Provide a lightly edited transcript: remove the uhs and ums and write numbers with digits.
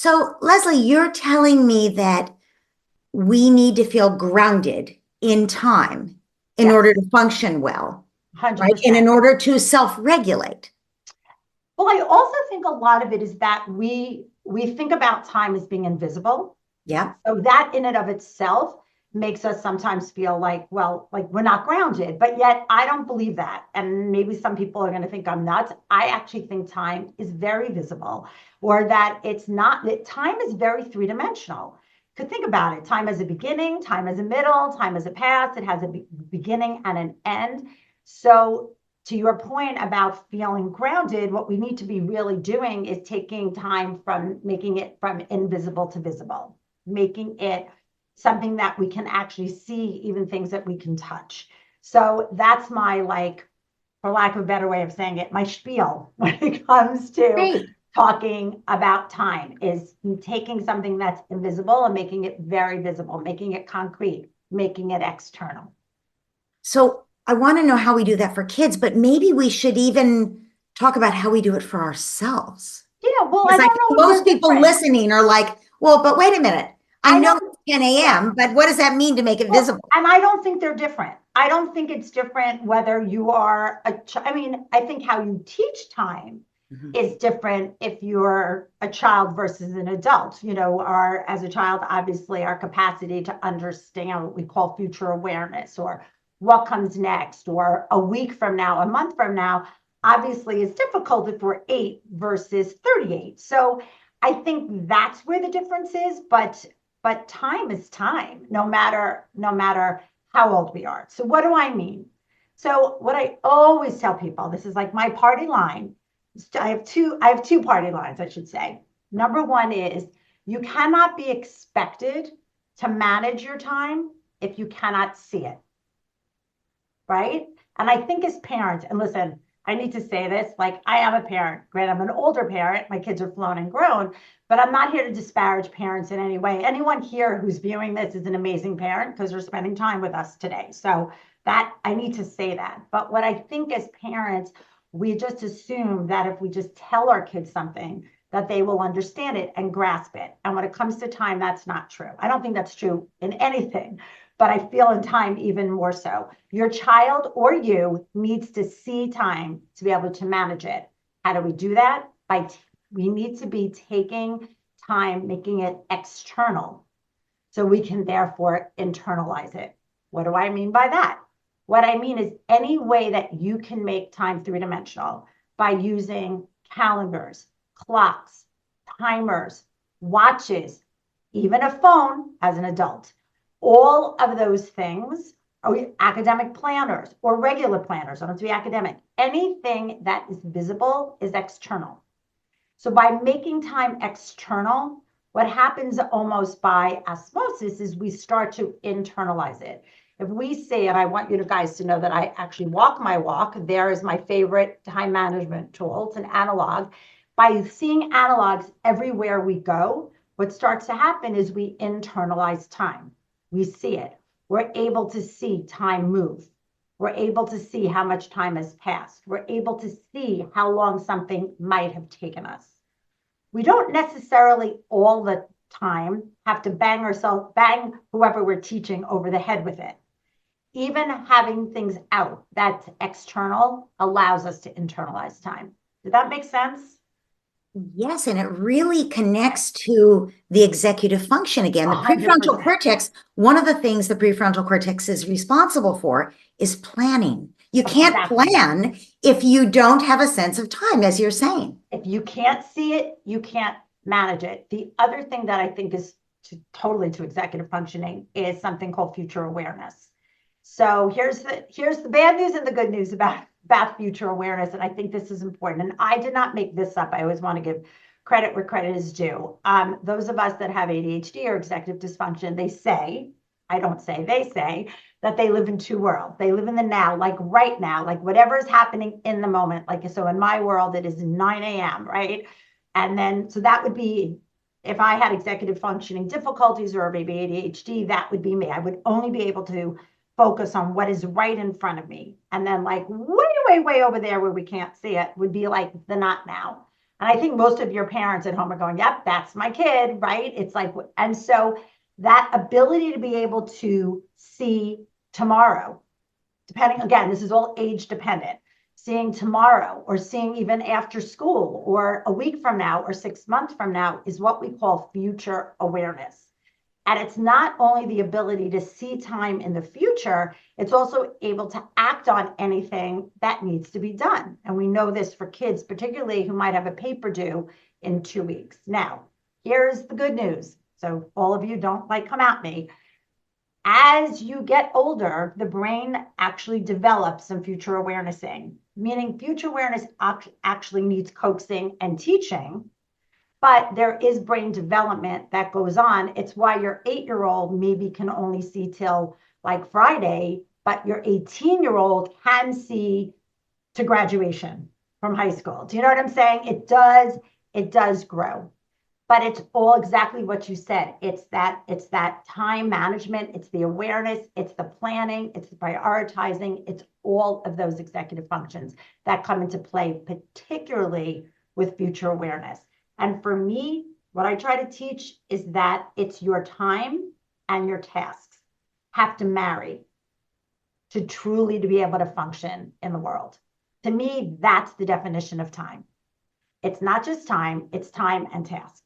So, Leslie, you're telling me that we need to feel grounded in time in order Yes, to function well, right? And 100%. in order to self-regulate. Well, I also think a lot of it is that we think about time as being invisible. Yeah. So that in and of itself makes us sometimes feel like, well, like we're not grounded. But yet I don't believe that. And maybe some people are going to think I'm nuts. I actually think time is very visible, or that it's not, that time is very three-dimensional. Could think about it. Time has a beginning, time has a middle, time has a past, it has a beginning and an end. So to your point about feeling grounded, what we need to be really doing is taking time from making it from invisible to visible, making it something that we can actually see, even things that we can touch. So that's my, like, for lack of a better way of saying it, my spiel when it comes to Great. talking about time is taking something that's invisible and making it very visible, making it concrete, making it external. So I want to know how we do that for kids, but maybe we should even talk about how we do it for ourselves. Yeah, well, I Because I think don't know if most they're people different. listening are like, well, but wait a minute. I I know don't, it's 10 yeah. a.m., but what does that mean to make it Well, visible? and I don't think they're different. I don't think it's different whether you are I mean, I think how you teach time Mhm. is different if you're a child versus an adult. You know, our as a child, obviously our capacity to understand what we call future awareness, or what comes next, or a week from now, a month from now, obviously is difficult if we're 8 versus 38. So I think that's where the difference is, but time is time, no matter how old we are. So what do I mean? So what I always tell people, this is like my party line. I have two party lines, I should say. Number one is you cannot be expected to manage your time if you cannot see it, right? And I think as parents, and listen, I need to say this, like, I am a parent. Granted, I'm an older parent. My kids are grown and grown, but I'm not here to disparage parents in any way. Anyone here who's viewing this is an amazing parent because they're spending time with us today. So that I need to say that. But what I think as parents, we just assume that if we just tell our kids something, that they will understand it and grasp it. And when it comes to time, that's not true. I don't think that's true in anything, but I feel in time even more so. Your child or you needs to see time to be able to manage it. How do we do that? We need to be taking time, making it external, so we can therefore internalize it. What do I mean by that? What I mean is any way that you can make time three-dimensional by using calendars, clocks, timers, watches, even a phone as an adult. All of those things, or academic planners or regular planners, don't have to be academic. Anything that is visible is external. So by making time external, what happens almost by osmosis is we start to internalize it. If we say, and I want you guys to know that I actually walk my walk, there is my favorite time management tool. It's an analog. By seeing analogs everywhere we go, what starts to happen is we internalize time. We see it. We're able to see time move. We're able to see how much time has passed. We're able to see how long something might have taken us. We don't necessarily all the time have to bang whoever we're teaching over the head with it. Even having things out that's external allows us to internalize time. Did that make sense? Yes, and it really connects to the executive function again. The prefrontal 100%. cortex, one of the things the prefrontal cortex is responsible for is planning. You can't Exactly. plan if you don't have a sense of time, as you're saying. If you can't see it, you can't manage it. The other thing that I think is totally to executive functioning is something called future awareness. So here's the bad news and the good news about future awareness, and I think this is important. And I did not make this up. I always want to give credit where credit is due. Those of us that have ADHD or executive dysfunction, they say, I don't say, they say that they live in two worlds. They live in the now, like right now, like whatever is happening in the moment. Like, so in my world, it is 9 a.m., right? And then, so that would be, if I had executive functioning difficulties or maybe ADHD, that would be me. I would only be able to focus on what is right in front of me. And then, like, way, way, way over there where we can't see it would be like the not now. And I think most of your parents at home are going, yep, that's my kid, right? It's like, and so that ability to be able to see tomorrow, depending, again, this is all age dependent, seeing tomorrow or seeing even after school or a week from now or 6 months from now is what we call future awareness. And it's not only the ability to see time in the future, it's also able to act on anything that needs to be done. And we know this for kids, particularly who might have a paper due in 2 weeks. Now, here's the good news. So all of you don't like come at me. As you get older, the brain actually develops some future awarenessing, meaning future awareness actually needs coaxing and teaching, but there is brain development that goes on. It's why your 8-year-old maybe can only see till like Friday, but your 18-year-old can see to graduation from high school. Do you know what I'm saying? It does grow. But it's all exactly what you said. It's that time management, it's the awareness, it's the planning, it's the prioritizing, it's all of those executive functions that come into play, particularly with future awareness. And for me, what I try to teach is that it's your time and your tasks have to marry to truly to be able to function in the world. To me, that's the definition of time. It's not just time, it's time and task.